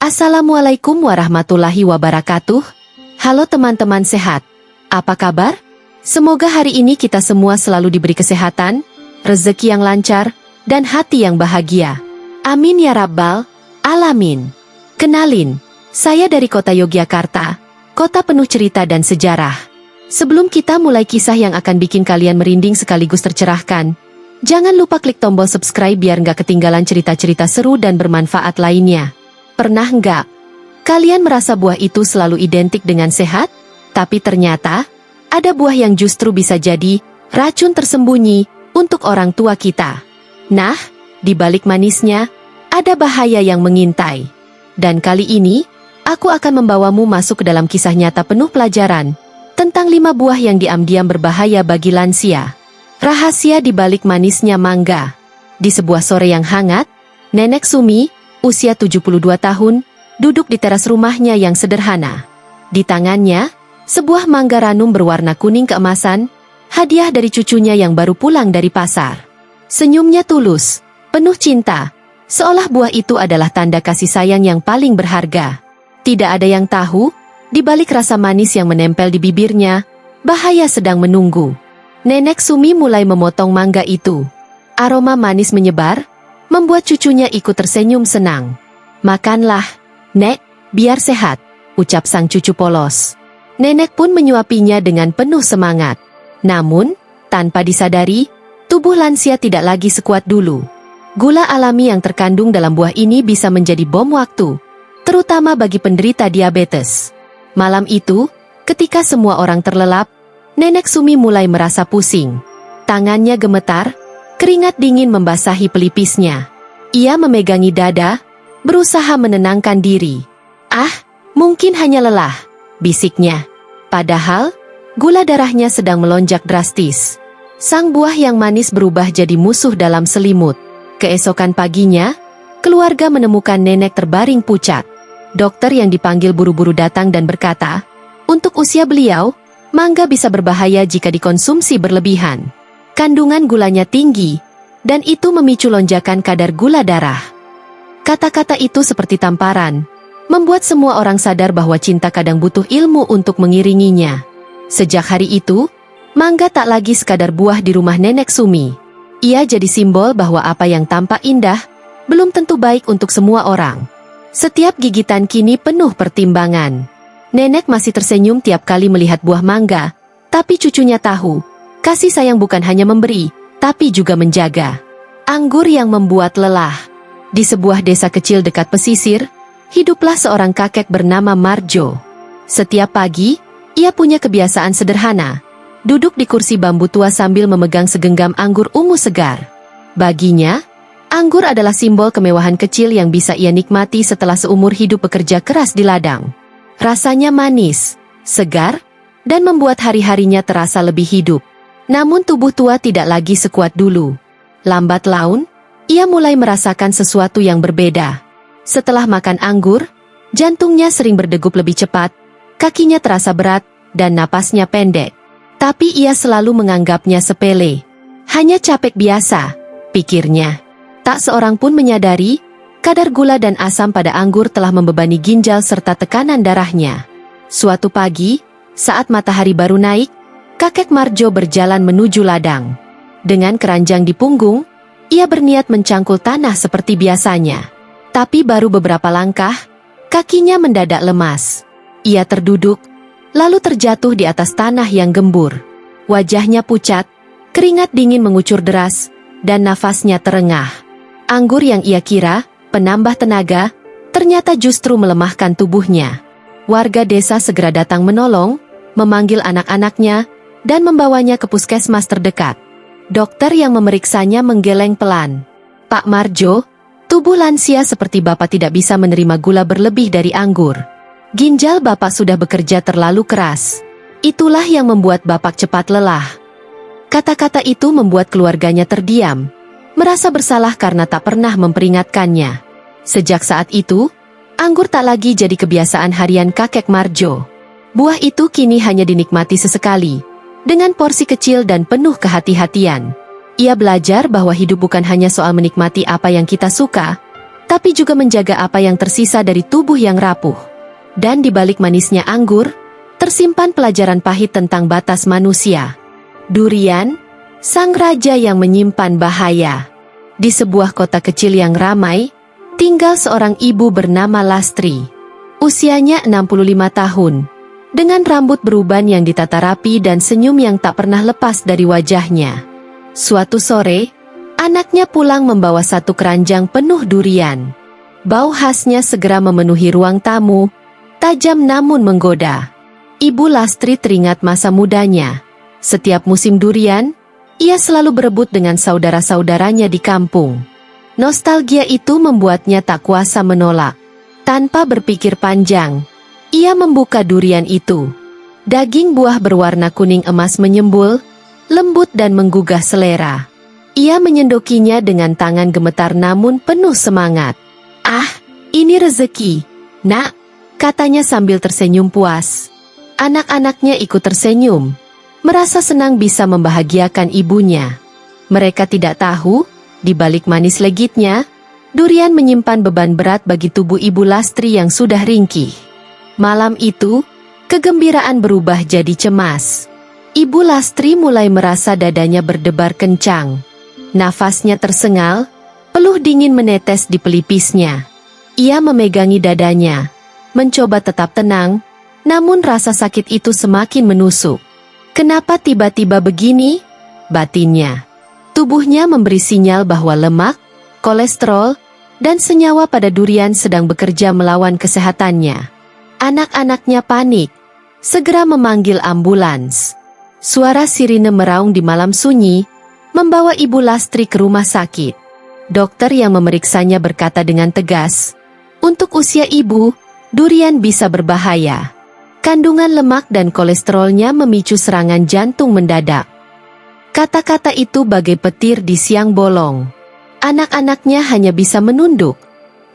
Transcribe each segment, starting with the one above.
Assalamualaikum warahmatullahi wabarakatuh. Halo teman-teman sehat. Apa kabar? Semoga hari ini kita semua selalu diberi kesehatan, rezeki yang lancar, dan hati yang bahagia. Amin ya rabbal alamin. Kenalin, saya dari kota Yogyakarta, kota penuh cerita dan sejarah. Sebelum kita mulai kisah yang akan bikin kalian merinding sekaligus tercerahkan, jangan lupa klik tombol subscribe biar nggak ketinggalan cerita-cerita seru dan bermanfaat lainnya. Pernah nggak kalian merasa buah itu selalu identik dengan sehat? Tapi ternyata, ada buah yang justru bisa jadi racun tersembunyi untuk orang tua kita. Nah, di balik manisnya, ada bahaya yang mengintai. Dan kali ini, aku akan membawamu masuk ke dalam kisah nyata penuh pelajaran tentang 5 buah yang diam-diam berbahaya bagi lansia. Rahasia di balik manisnya mangga. Di sebuah sore yang hangat, Nenek Sumi, usia 72 tahun, duduk di teras rumahnya yang sederhana. Di tangannya, sebuah mangga ranum berwarna kuning keemasan, hadiah dari cucunya yang baru pulang dari pasar. Senyumnya tulus, penuh cinta, seolah buah itu adalah tanda kasih sayang yang paling berharga. Tidak ada yang tahu, di balik rasa manis yang menempel di bibirnya, bahaya sedang menunggu. Nenek Sumi mulai memotong mangga itu. Aroma manis menyebar, membuat cucunya ikut tersenyum senang. "Makanlah, Nek, biar sehat," ucap sang cucu polos. Nenek pun menyuapinya dengan penuh semangat. Namun, tanpa disadari, tubuh lansia tidak lagi sekuat dulu. Gula alami yang terkandung dalam buah ini bisa menjadi bom waktu, terutama bagi penderita diabetes. Malam itu, ketika semua orang terlelap, Nenek Sumi mulai merasa pusing. Tangannya gemetar, keringat dingin membasahi pelipisnya. Ia memegangi dada, berusaha menenangkan diri. "Ah, mungkin hanya lelah," bisiknya. Padahal, gula darahnya sedang melonjak drastis. Sang buah yang manis berubah jadi musuh dalam selimut. Keesokan paginya, keluarga menemukan nenek terbaring pucat. Dokter yang dipanggil buru-buru datang dan berkata, untuk usia beliau, mangga bisa berbahaya jika dikonsumsi berlebihan. Kandungan gulanya tinggi, dan itu memicu lonjakan kadar gula darah. Kata-kata itu seperti tamparan, membuat semua orang sadar bahwa cinta kadang butuh ilmu untuk mengiringinya. Sejak hari itu, mangga tak lagi sekadar buah di rumah Nenek Sumi. Ia jadi simbol bahwa apa yang tampak indah, belum tentu baik untuk semua orang. Setiap gigitan kini penuh pertimbangan. Nenek masih tersenyum tiap kali melihat buah mangga, tapi cucunya tahu, kasih sayang bukan hanya memberi, tapi juga menjaga. Anggur yang membuat lelah. Di sebuah desa kecil dekat pesisir, hiduplah seorang kakek bernama Marjo. Setiap pagi, ia punya kebiasaan sederhana, duduk di kursi bambu tua sambil memegang segenggam anggur ungu segar. Baginya, anggur adalah simbol kemewahan kecil yang bisa ia nikmati setelah seumur hidup bekerja keras di ladang. Rasanya manis, segar, dan membuat hari-harinya terasa lebih hidup. Namun tubuh tua tidak lagi sekuat dulu. Lambat laun, ia mulai merasakan sesuatu yang berbeda. Setelah makan anggur, jantungnya sering berdegup lebih cepat, kakinya terasa berat, dan napasnya pendek. Tapi ia selalu menganggapnya sepele. Hanya capek biasa, pikirnya. Tak seorang pun menyadari, kadar gula dan asam pada anggur telah membebani ginjal serta tekanan darahnya. Suatu pagi, saat matahari baru naik, kakek Marjo berjalan menuju ladang. Dengan keranjang di punggung, ia berniat mencangkul tanah seperti biasanya. Tapi baru beberapa langkah, kakinya mendadak lemas. Ia terduduk, lalu terjatuh di atas tanah yang gembur. Wajahnya pucat, keringat dingin mengucur deras, dan nafasnya terengah. Anggur yang ia kira penambah tenaga, ternyata justru melemahkan tubuhnya. Warga desa segera datang menolong, memanggil anak-anaknya, dan membawanya ke puskesmas terdekat. Dokter yang memeriksanya menggeleng pelan. "Pak Marjo, tubuh lansia seperti Bapak tidak bisa menerima gula berlebih dari anggur. Ginjal Bapak sudah bekerja terlalu keras. Itulah yang membuat Bapak cepat lelah." Kata-kata itu membuat keluarganya terdiam, merasa bersalah karena tak pernah memperingatkannya. Sejak saat itu, anggur tak lagi jadi kebiasaan harian kakek Marjo. Buah itu kini hanya dinikmati sesekali, dengan porsi kecil dan penuh kehati-hatian. Ia belajar bahwa hidup bukan hanya soal menikmati apa yang kita suka, tapi juga menjaga apa yang tersisa dari tubuh yang rapuh. Dan di balik manisnya anggur, tersimpan pelajaran pahit tentang batas manusia. Durian, sang raja yang menyimpan bahaya. Di sebuah kota kecil yang ramai, tinggal seorang ibu bernama Lastri. Usianya 65 tahun, dengan rambut beruban yang ditata rapi dan senyum yang tak pernah lepas dari wajahnya. Suatu sore, anaknya pulang membawa satu keranjang penuh durian. Bau khasnya segera memenuhi ruang tamu, tajam namun menggoda. Ibu Lastri teringat masa mudanya. Setiap musim durian, ia selalu berebut dengan saudara-saudaranya di kampung. Nostalgia itu membuatnya tak kuasa menolak. Tanpa berpikir panjang, ia membuka durian itu. Daging buah berwarna kuning emas menyembul, lembut dan menggugah selera. Ia menyendokinya dengan tangan gemetar namun penuh semangat. "Ah, ini rezeki, Nak," katanya sambil tersenyum puas. Anak-anaknya ikut tersenyum, merasa senang bisa membahagiakan ibunya. Mereka tidak tahu, di balik manis legitnya, durian menyimpan beban berat bagi tubuh Ibu Lastri yang sudah ringkih. Malam itu, kegembiraan berubah jadi cemas. Ibu Lastri mulai merasa dadanya berdebar kencang. Nafasnya tersengal, peluh dingin menetes di pelipisnya. Ia memegangi dadanya, mencoba tetap tenang, namun rasa sakit itu semakin menusuk. "Kenapa tiba-tiba begini?" batinnya. Tubuhnya memberi sinyal bahwa lemak, kolesterol, dan senyawa pada durian sedang bekerja melawan kesehatannya. Anak-anaknya panik, segera memanggil ambulans. Suara sirine meraung di malam sunyi, membawa Ibu Lastri ke rumah sakit. Dokter yang memeriksanya berkata dengan tegas, "Untuk usia ibu, durian bisa berbahaya. Kandungan lemak dan kolesterolnya memicu serangan jantung mendadak." Kata-kata itu bagai petir di siang bolong. Anak-anaknya hanya bisa menunduk,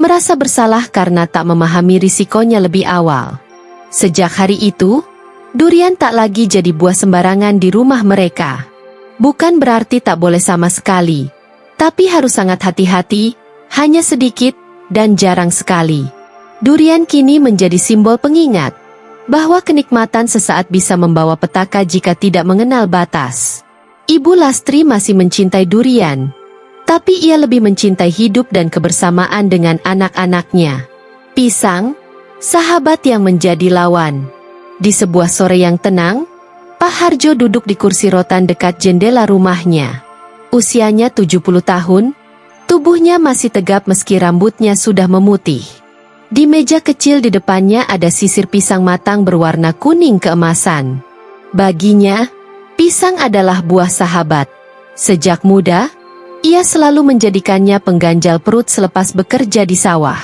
merasa bersalah karena tak memahami risikonya lebih awal. Sejak hari itu, durian tak lagi jadi buah sembarangan di rumah mereka. Bukan berarti tak boleh sama sekali, tapi harus sangat hati-hati, hanya sedikit, dan jarang sekali. Durian kini menjadi simbol pengingat, bahwa kenikmatan sesaat bisa membawa petaka jika tidak mengenal batas. Ibu Lastri masih mencintai durian, tapi ia lebih mencintai hidup dan kebersamaan dengan anak-anaknya. Pisang, sahabat yang menjadi lawan. Di sebuah sore yang tenang, Pak Harjo duduk di kursi rotan dekat jendela rumahnya. Usianya 70 tahun, tubuhnya masih tegap meski rambutnya sudah memutih. Di meja kecil di depannya ada sisir pisang matang berwarna kuning keemasan. Baginya, pisang adalah buah sahabat. Sejak muda, ia selalu menjadikannya pengganjal perut selepas bekerja di sawah.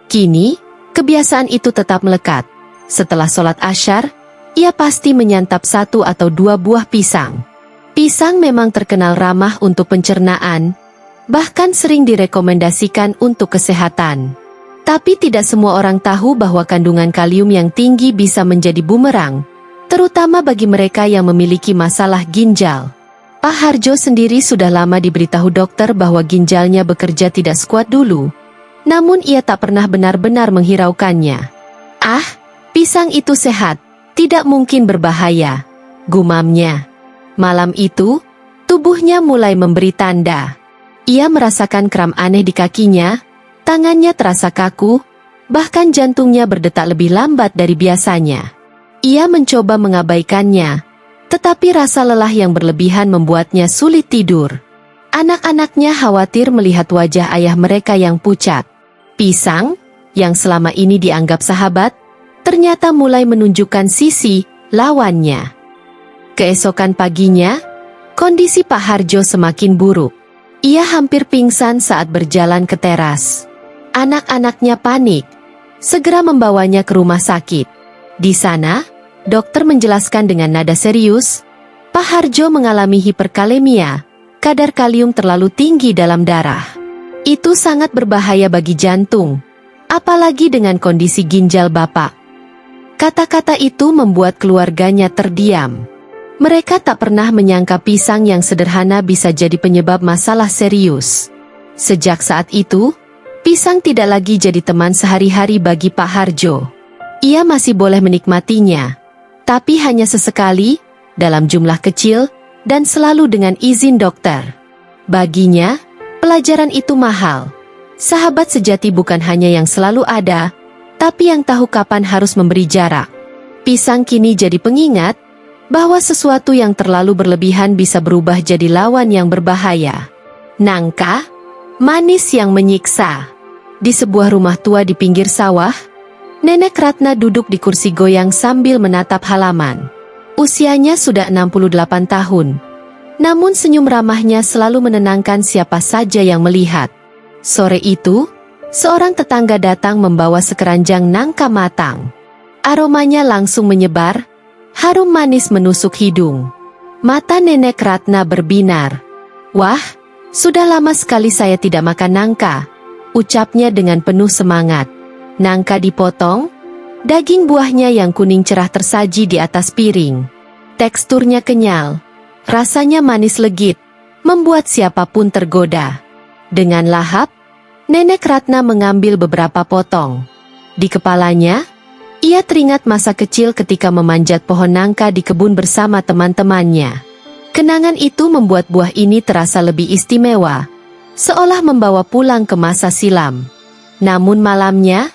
Kini, kebiasaan itu tetap melekat. Setelah sholat Asyar, ia pasti menyantap 1 atau 2 buah pisang. Pisang memang terkenal ramah untuk pencernaan, bahkan sering direkomendasikan untuk kesehatan. Tapi tidak semua orang tahu bahwa kandungan kalium yang tinggi bisa menjadi bumerang, terutama bagi mereka yang memiliki masalah ginjal. Pak Harjo sendiri sudah lama diberitahu dokter bahwa ginjalnya bekerja tidak sekuat dulu, namun ia tak pernah benar-benar menghiraukannya. "Ah, pisang itu sehat, tidak mungkin berbahaya," gumamnya. Malam itu, tubuhnya mulai memberi tanda. Ia merasakan kram aneh di kakinya, tangannya terasa kaku, bahkan jantungnya berdetak lebih lambat dari biasanya. Ia mencoba mengabaikannya, tetapi rasa lelah yang berlebihan membuatnya sulit tidur. Anak-anaknya khawatir melihat wajah ayah mereka yang pucat. Pisang, yang selama ini dianggap sahabat, ternyata mulai menunjukkan sisi lawannya. Keesokan paginya, kondisi Pak Harjo semakin buruk. Ia hampir pingsan saat berjalan ke teras. Anak-anaknya panik, segera membawanya ke rumah sakit. Di sana, dokter menjelaskan dengan nada serius, Pak Harjo mengalami hiperkalemia, kadar kalium terlalu tinggi dalam darah. Itu sangat berbahaya bagi jantung, apalagi dengan kondisi ginjal Bapak. Kata-kata itu membuat keluarganya terdiam. Mereka tak pernah menyangka pisang yang sederhana bisa jadi penyebab masalah serius. Sejak saat itu, Pisang tidak lagi jadi teman sehari-hari bagi Pak Harjo. Ia masih boleh menikmatinya, tapi hanya sesekali, dalam jumlah kecil, dan selalu dengan izin dokter. Baginya, pelajaran itu mahal. Sahabat sejati bukan hanya yang selalu ada, tapi yang tahu kapan harus memberi jarak. Pisang kini jadi pengingat bahwa sesuatu yang terlalu berlebihan bisa berubah jadi lawan yang berbahaya. Nangka, manis yang menyiksa. Di sebuah rumah tua di pinggir sawah, Nenek Ratna duduk di kursi goyang sambil menatap halaman. Usianya sudah 68 tahun. Namun senyum ramahnya selalu menenangkan siapa saja yang melihat. Sore itu, seorang tetangga datang membawa sekeranjang nangka matang. Aromanya langsung menyebar, harum manis menusuk hidung. Mata Nenek Ratna berbinar. "Wah, sudah lama sekali saya tidak makan nangka," ucapnya dengan penuh semangat. Nangka dipotong, daging buahnya yang kuning cerah tersaji di atas piring. Teksturnya kenyal, rasanya manis legit, membuat siapapun tergoda. Dengan lahap, Nenek Ratna mengambil beberapa potong. Di kepalanya, ia teringat masa kecil ketika memanjat pohon nangka di kebun bersama teman-temannya. Kenangan itu membuat buah ini terasa lebih istimewa, seolah membawa pulang ke masa silam. Namun malamnya,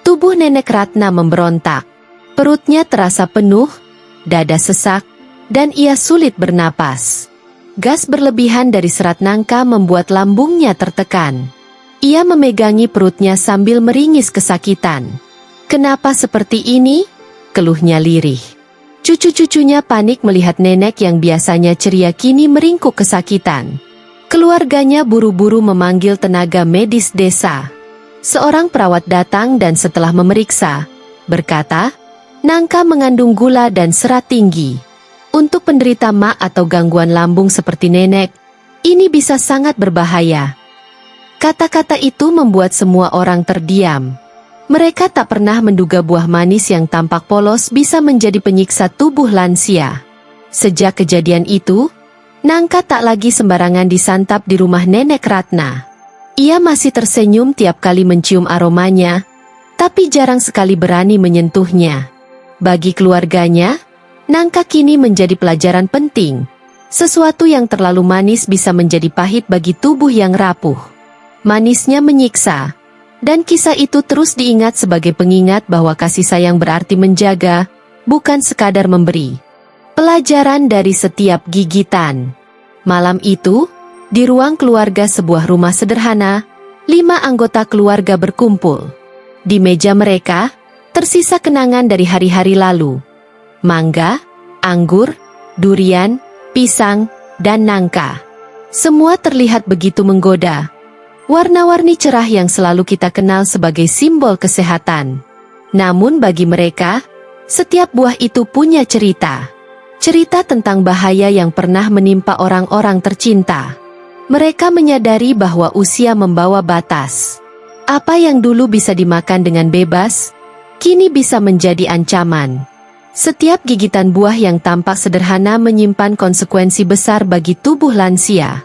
tubuh Nenek Ratna memberontak. Perutnya terasa penuh, dada sesak, dan ia sulit bernapas. Gas berlebihan dari serat nangka membuat lambungnya tertekan. Ia memegangi perutnya sambil meringis kesakitan. "Kenapa seperti ini?" keluhnya lirih. Cucu-cucunya panik melihat nenek yang biasanya ceria kini meringkuk kesakitan. Keluarganya buru-buru memanggil tenaga medis desa. Seorang perawat datang dan setelah memeriksa, berkata, nangka mengandung gula dan serat tinggi. Untuk penderita MA atau gangguan lambung seperti nenek, ini bisa sangat berbahaya. Kata-kata itu membuat semua orang terdiam. Mereka tak pernah menduga buah manis yang tampak polos bisa menjadi penyiksa tubuh lansia. Sejak kejadian itu, nangka tak lagi sembarangan disantap di rumah Nenek Ratna. Ia masih tersenyum tiap kali mencium aromanya, tapi jarang sekali berani menyentuhnya. Bagi keluarganya, nangka kini menjadi pelajaran penting. Sesuatu yang terlalu manis bisa menjadi pahit bagi tubuh yang rapuh. Manisnya menyiksa, dan kisah itu terus diingat sebagai pengingat bahwa kasih sayang berarti menjaga, bukan sekadar memberi. Pelajaran dari setiap gigitan. Malam itu, di ruang keluarga sebuah rumah sederhana, 5 anggota keluarga berkumpul. Di meja mereka, tersisa kenangan dari hari-hari lalu. Mangga, anggur, durian, pisang, dan nangka. Semua terlihat begitu menggoda. Warna-warni cerah yang selalu kita kenal sebagai simbol kesehatan. Namun bagi mereka, setiap buah itu punya cerita. Cerita tentang bahaya yang pernah menimpa orang-orang tercinta. Mereka menyadari bahwa usia membawa batas. Apa yang dulu bisa dimakan dengan bebas, kini bisa menjadi ancaman. Setiap gigitan buah yang tampak sederhana menyimpan konsekuensi besar bagi tubuh lansia.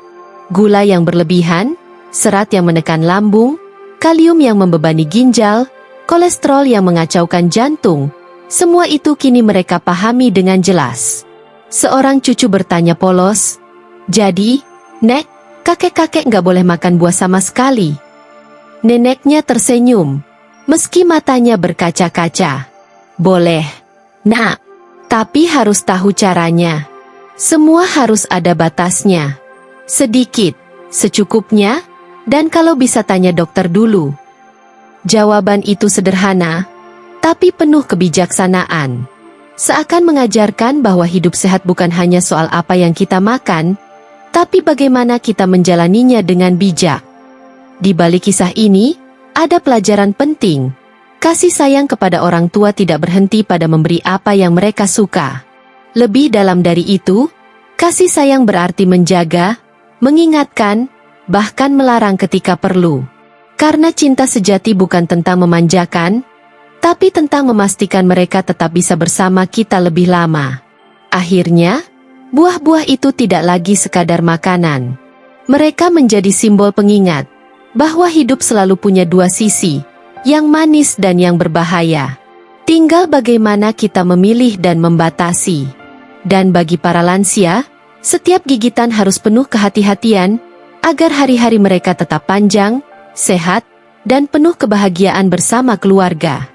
Gula yang berlebihan, serat yang menekan lambung, kalium yang membebani ginjal, kolesterol yang mengacaukan jantung, semua itu kini mereka pahami dengan jelas. Seorang cucu bertanya polos, "Jadi, Nek, kakek-kakek nggak boleh makan buah sama sekali?" Neneknya tersenyum, meski matanya berkaca-kaca. "Boleh, Nak, tapi harus tahu caranya. Semua harus ada batasnya. Sedikit, secukupnya, dan kalau bisa tanya dokter dulu." Jawaban itu sederhana, tapi penuh kebijaksanaan. Seakan mengajarkan bahwa hidup sehat bukan hanya soal apa yang kita makan, tapi bagaimana kita menjalaninya dengan bijak. Di balik kisah ini, ada pelajaran penting. Kasih sayang kepada orang tua tidak berhenti pada memberi apa yang mereka suka. Lebih dalam dari itu, kasih sayang berarti menjaga, mengingatkan, bahkan melarang ketika perlu. Karena cinta sejati bukan tentang memanjakan, tapi tentang memastikan mereka tetap bisa bersama kita lebih lama. Akhirnya, buah-buah itu tidak lagi sekadar makanan. Mereka menjadi simbol pengingat bahwa hidup selalu punya dua sisi, yang manis dan yang berbahaya. Tinggal bagaimana kita memilih dan membatasi. Dan bagi para lansia, setiap gigitan harus penuh kehati-hatian, agar hari-hari mereka tetap panjang, sehat, dan penuh kebahagiaan bersama keluarga.